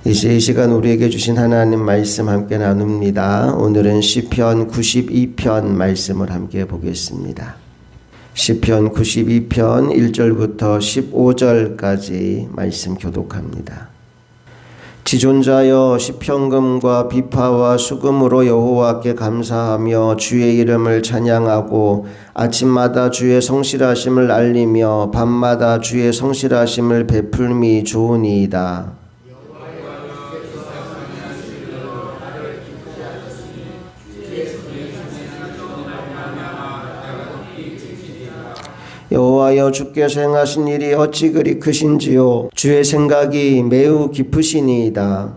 이제 이 시간 우리에게 주신 하나님 말씀 함께 나눕니다. 오늘은 시편 92편 말씀을 함께 보겠습니다. 시편 92편 1절부터 15절까지 말씀 교독합니다. 지존자여 시편금과 비파와 수금으로 여호와께 감사하며 주의 이름을 찬양하고 아침마다 주의 성실하심을 알리며 밤마다 주의 성실하심을 베풀미 좋으니이다. 여호와여 주께서 행하신 일이 어찌 그리 크신지요. 주의 생각이 매우 깊으시니이다.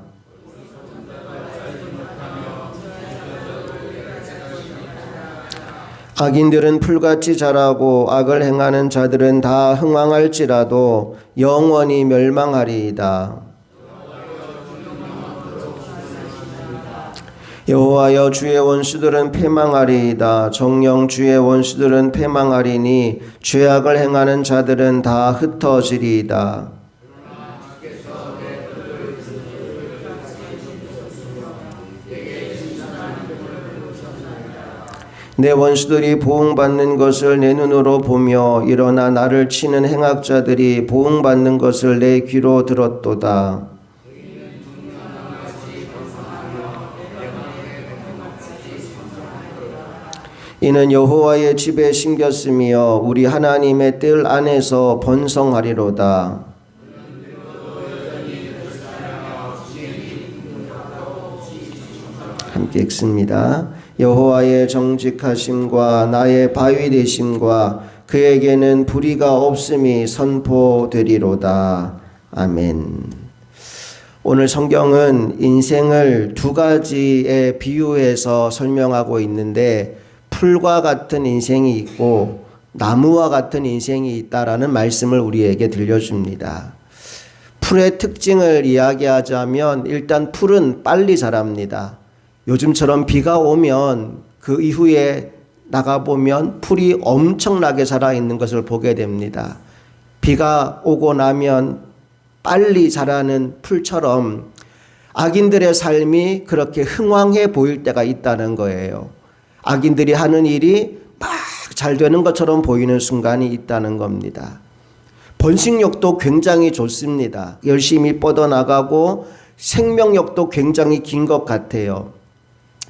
악인들은 풀같이 자라고 악을 행하는 자들은 다 흥왕할지라도 영원히 멸망하리이다. 여호와여 주의 원수들은 패망하리이다. 정녕 주의 원수들은 패망하리니 죄악을 행하는 자들은 다 흩어지리이다. 내 원수들이 보응받는 것을 내 눈으로 보며 일어나 나를 치는 행악자들이 보응받는 것을 내 귀로 들었도다. 이는 여호와의 집에 심겼으며 우리 하나님의 뜰 안에서 번성하리로다. 함께 읽습니다. 여호와의 정직하심과 나의 바위 되심과 그에게는 불의가 없음이 선포되리로다. 아멘. 오늘 성경은 인생을 두 가지에 비유해서 설명하고 있는데 풀과 같은 인생이 있고 나무와 같은 인생이 있다라는 말씀을 우리에게 들려줍니다. 풀의 특징을 이야기하자면 일단 풀은 빨리 자랍니다. 요즘처럼 비가 오면 그 이후에 나가보면 풀이 엄청나게 자라있는 것을 보게 됩니다. 비가 오고 나면 빨리 자라는 풀처럼 악인들의 삶이 그렇게 흥왕해 보일 때가 있다는 거예요. 악인들이 하는 일이 막 잘 되는 것처럼 보이는 순간이 있다는 겁니다. 번식력도 굉장히 좋습니다. 열심히 뻗어나가고 생명력도 굉장히 긴 것 같아요.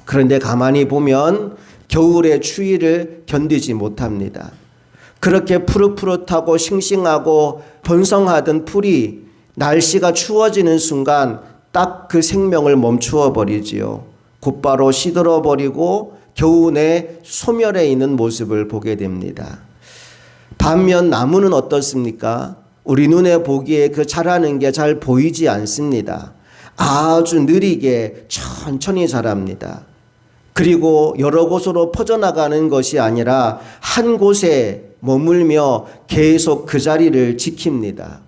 그런데 가만히 보면 겨울의 추위를 견디지 못합니다. 그렇게 푸릇푸릇하고 싱싱하고 번성하던 풀이 날씨가 추워지는 순간 딱 그 생명을 멈추어 버리지요. 곧바로 시들어 버리고 겨우내 소멸해 있는 모습을 보게 됩니다. 반면 나무는 어떻습니까? 우리 눈에 보기에 그 자라는 게 잘 보이지 않습니다. 아주 느리게 천천히 자랍니다. 그리고 여러 곳으로 퍼져나가는 것이 아니라 한 곳에 머물며 계속 그 자리를 지킵니다.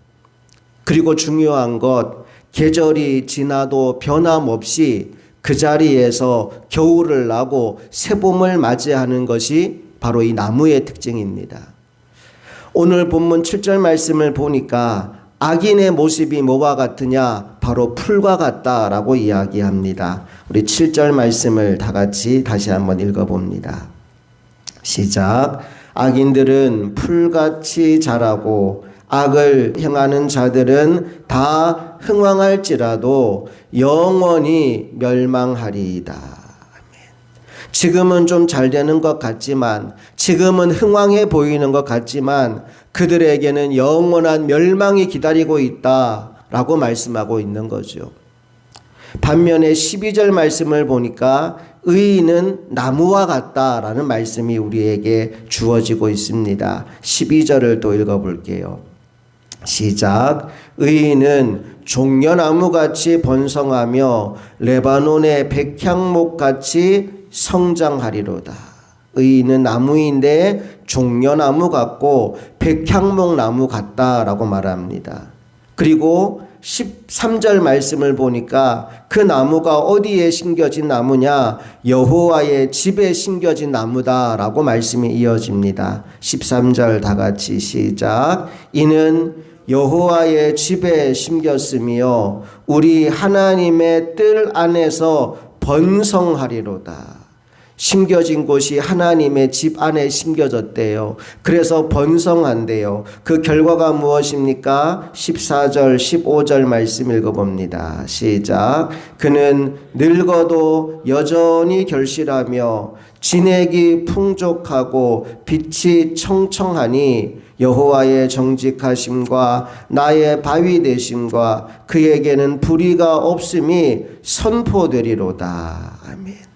그리고 중요한 것, 계절이 지나도 변함없이 그 자리에서 겨울을 나고 새봄을 맞이하는 것이 바로 이 나무의 특징입니다. 오늘 본문 7절 말씀을 보니까 악인의 모습이 뭐와 같으냐? 바로 풀과 같다라고 이야기합니다. 우리 7절 말씀을 다 같이 다시 한번 읽어봅니다. 시작. 악인들은 풀같이 자라고 악을 행하는 자들은 다 흥왕할지라도 영원히 멸망하리이다. 지금은 좀 잘 되는 것 같지만, 지금은 흥왕해 보이는 것 같지만 그들에게는 영원한 멸망이 기다리고 있다라고 말씀하고 있는 거죠. 반면에 12절 말씀을 보니까 의인은 나무와 같다라는 말씀이 우리에게 주어지고 있습니다. 12절을 또 읽어볼게요. 시작. 의인은 종려나무같이 번성하며 레바논의 백향목같이 성장하리로다. 의인은 나무인데 종려나무 같고 백향목나무 같다라고 말합니다. 그리고 13절 말씀을 보니까 그 나무가 어디에 심겨진 나무냐? 여호와의 집에 심겨진 나무다라고 말씀이 이어집니다. 13절 다 같이 시작. 이는 여호와의 집에 심겼으며 우리 하나님의 뜰 안에서 번성하리로다. 심겨진 곳이 하나님의 집 안에 심겨졌대요. 그래서 번성한대요. 그 결과가 무엇입니까? 14절 15절 말씀 읽어봅니다. 시작. 그는 늙어도 여전히 결실하며 진액이 풍족하고 빛이 청청하니 여호와의 정직하심과 나의 바위 되심과 그에게는 불의가 없음이 선포되리로다. 아멘.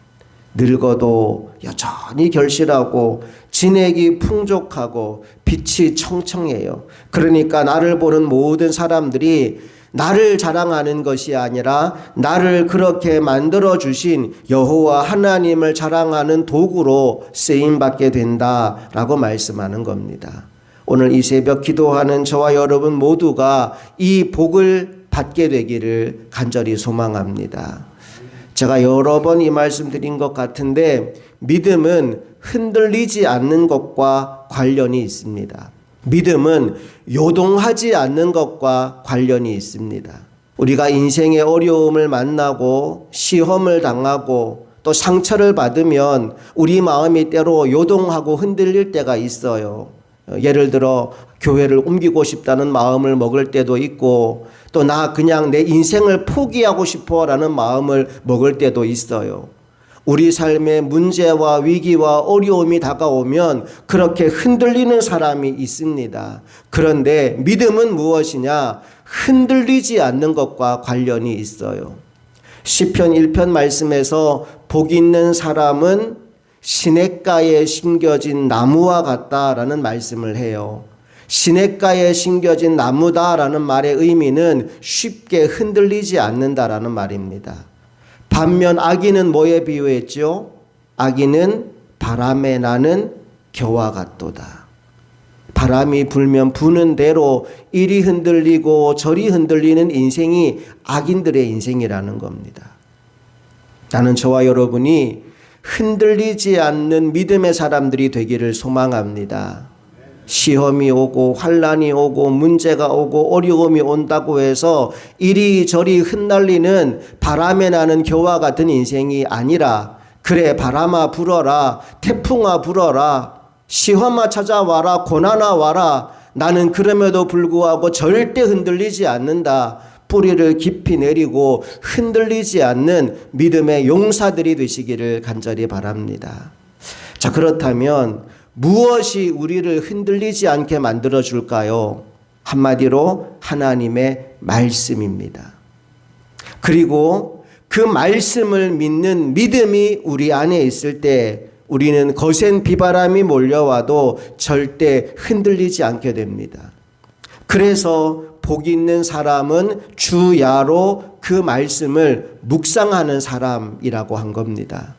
늙어도 여전히 결실하고 진액이 풍족하고 빛이 청청해요. 그러니까 나를 보는 모든 사람들이 나를 자랑하는 것이 아니라 나를 그렇게 만들어 주신 여호와 하나님을 자랑하는 도구로 쓰임받게 된다라고 말씀하는 겁니다. 오늘 이 새벽 기도하는 저와 여러분 모두가 이 복을 받게 되기를 간절히 소망합니다. 제가 여러 번 이 말씀 드린 것 같은데 믿음은 흔들리지 않는 것과 관련이 있습니다. 믿음은 요동하지 않는 것과 관련이 있습니다. 우리가 인생의 어려움을 만나고 시험을 당하고 또 상처를 받으면 우리 마음이 때로 요동하고 흔들릴 때가 있어요. 예를 들어 교회를 옮기고 싶다는 마음을 먹을 때도 있고 또 나 그냥 내 인생을 포기하고 싶어라는 마음을 먹을 때도 있어요. 우리 삶에 문제와 위기와 어려움이 다가오면 그렇게 흔들리는 사람이 있습니다. 그런데 믿음은 무엇이냐? 흔들리지 않는 것과 관련이 있어요. 시편 1편 말씀에서 복 있는 사람은 시냇가에 심겨진 나무와 같다라는 말씀을 해요. 시냇가에 심겨진 나무다라는 말의 의미는 쉽게 흔들리지 않는다라는 말입니다. 반면 악인은 뭐에 비유했죠? 악인은 바람에 나는 겨와 같도다. 바람이 불면 부는 대로 이리 흔들리고 저리 흔들리는 인생이 악인들의 인생이라는 겁니다. 나는 저와 여러분이 흔들리지 않는 믿음의 사람들이 되기를 소망합니다. 시험이 오고 환난이 오고 문제가 오고 어려움이 온다고 해서 이리저리 흩날리는 바람에 나는 겨와 같은 인생이 아니라 그래 바람아 불어라 태풍아 불어라 시험아 찾아와라 고난아 와라 나는 그럼에도 불구하고 절대 흔들리지 않는다. 뿌리를 깊이 내리고 흔들리지 않는 믿음의 용사들이 되시기를 간절히 바랍니다. 자, 그렇다면 무엇이 우리를 흔들리지 않게 만들어 줄까요? 한마디로 하나님의 말씀입니다. 그리고 그 말씀을 믿는 믿음이 우리 안에 있을 때 우리는 거센 비바람이 몰려와도 절대 흔들리지 않게 됩니다. 그래서 복 있는 사람은 주야로 그 말씀을 묵상하는 사람이라고 한 겁니다.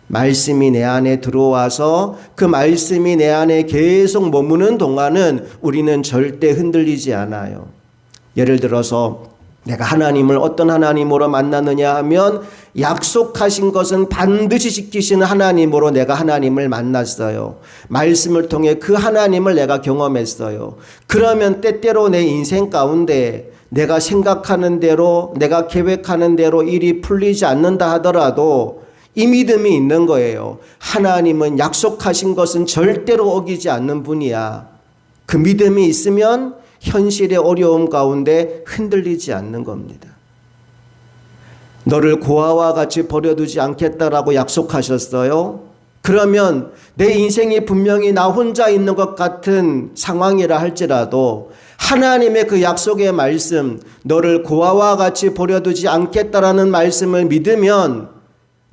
말씀이 내 안에 들어와서 그 말씀이 내 안에 계속 머무는 동안은 우리는 절대 흔들리지 않아요. 예를 들어서 내가 하나님을 어떤 하나님으로 만났느냐 하면 약속하신 것은 반드시 지키시는 하나님으로 내가 하나님을 만났어요. 말씀을 통해 그 하나님을 내가 경험했어요. 그러면 때때로 내 인생 가운데 내가 생각하는 대로 내가 계획하는 대로 일이 풀리지 않는다 하더라도 이 믿음이 있는 거예요. 하나님은 약속하신 것은 절대로 어기지 않는 분이야. 그 믿음이 있으면 현실의 어려움 가운데 흔들리지 않는 겁니다. 너를 고아와 같이 버려두지 않겠다라고 약속하셨어요. 그러면 내 인생이 분명히 나 혼자 있는 것 같은 상황이라 할지라도 하나님의 그 약속의 말씀, 너를 고아와 같이 버려두지 않겠다라는 말씀을 믿으면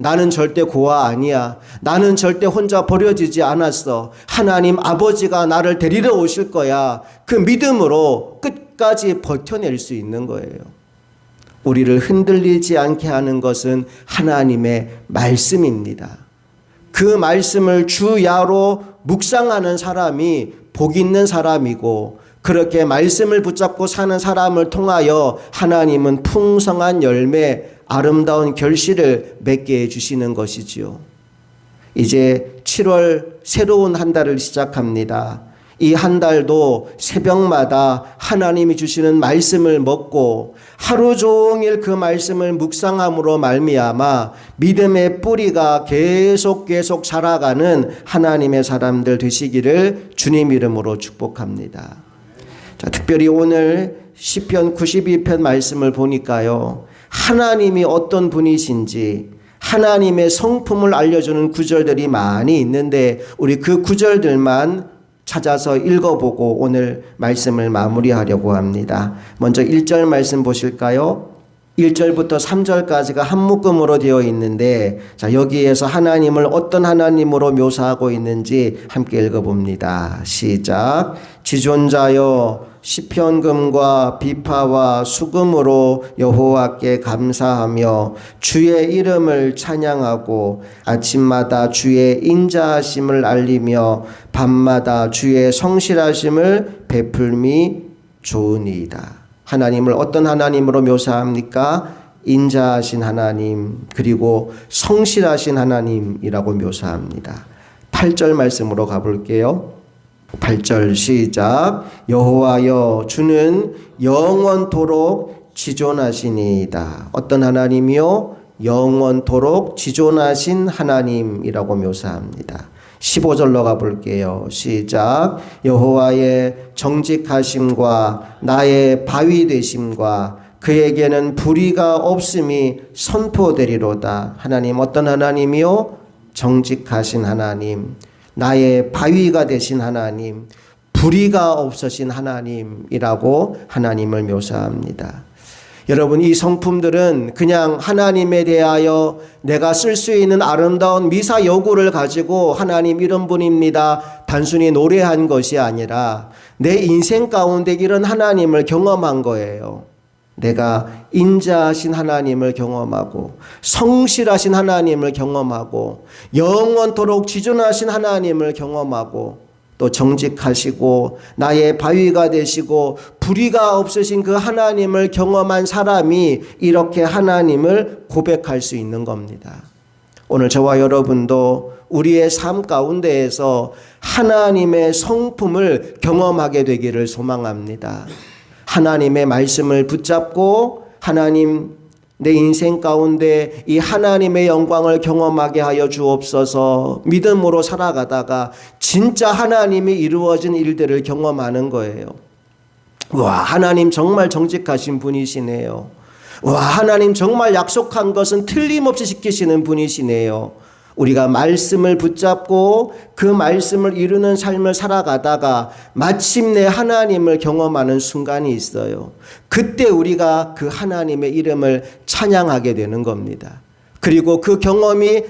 나는 절대 고아 아니야. 나는 절대 혼자 버려지지 않았어. 하나님 아버지가 나를 데리러 오실 거야. 그 믿음으로 끝까지 버텨낼 수 있는 거예요. 우리를 흔들리지 않게 하는 것은 하나님의 말씀입니다. 그 말씀을 주야로 묵상하는 사람이 복 있는 사람이고 그렇게 말씀을 붙잡고 사는 사람을 통하여 하나님은 풍성한 열매, 아름다운 결실을 맺게 해주시는 것이지요. 이제 7월 새로운 한 달을 시작합니다. 이 한 달도 새벽마다 하나님이 주시는 말씀을 먹고 하루 종일 그 말씀을 묵상함으로 말미암아 믿음의 뿌리가 계속 자라가는 하나님의 사람들 되시기를 주님 이름으로 축복합니다. 자, 특별히 오늘 시편 92편 말씀을 보니까요, 하나님이 어떤 분이신지 하나님의 성품을 알려주는 구절들이 많이 있는데 우리 그 구절들만 찾아서 읽어보고 오늘 말씀을 마무리하려고 합니다. 먼저 1절 말씀 보실까요? 1절부터 3절까지가 한 묶음으로 되어 있는데, 자, 여기에서 하나님을 어떤 하나님으로 묘사하고 있는지 함께 읽어봅니다. 시작. 지존자여 시편금과 비파와 수금으로 여호와께 감사하며 주의 이름을 찬양하고 아침마다 주의 인자하심을 알리며 밤마다 주의 성실하심을 베풀미 좋으니이다. 하나님을 어떤 하나님으로 묘사합니까? 인자하신 하나님, 그리고 성실하신 하나님이라고 묘사합니다. 8절 말씀으로 가볼게요. 8절 시작. 여호와여 주는 영원토록 지존하시니이다. 어떤 하나님이요? 영원토록 지존하신 하나님이라고 묘사합니다. 15절로 가볼게요. 시작. 여호와의 정직하심과 나의 바위 되심과 그에게는 불의가 없음이 선포되리로다. 하나님 어떤 하나님이요? 정직하신 하나님, 나의 바위가 되신 하나님, 불의가 없으신 하나님이라고 하나님을 묘사합니다. 여러분, 이 성품들은 그냥 하나님에 대하여 내가 쓸 수 있는 아름다운 미사 여구를 가지고 하나님 이런 분입니다 단순히 노래한 것이 아니라 내 인생 가운데 이런 하나님을 경험한 거예요. 내가 인자하신 하나님을 경험하고 성실하신 하나님을 경험하고 영원토록 지존하신 하나님을 경험하고 또 정직하시고 나의 바위가 되시고 불의가 없으신 그 하나님을 경험한 사람이 이렇게 하나님을 고백할 수 있는 겁니다. 오늘 저와 여러분도 우리의 삶 가운데에서 하나님의 성품을 경험하게 되기를 소망합니다. 하나님의 말씀을 붙잡고 하나님 내 인생 가운데 이 하나님의 영광을 경험하게 하여 주옵소서. 믿음으로 살아가다가 진짜 하나님이 이루어진 일들을 경험하는 거예요. 와, 하나님 정말 정직하신 분이시네요. 와, 하나님 정말 약속한 것은 틀림없이 지키시는 분이시네요. 우리가 말씀을 붙잡고 그 말씀을 이루는 삶을 살아가다가 마침내 하나님을 경험하는 순간이 있어요. 그때 우리가 그 하나님의 이름을 찬양하게 되는 겁니다. 그리고 그 경험이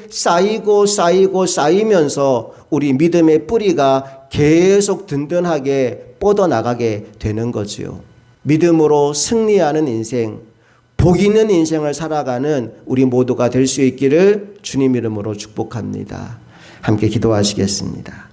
쌓이면서 우리 믿음의 뿌리가 계속 든든하게 뻗어나가게 되는 거지요. 믿음으로 승리하는 인생, 복 있는 인생을 살아가는 우리 모두가 될 수 있기를 주님 이름으로 축복합니다. 함께 기도하시겠습니다.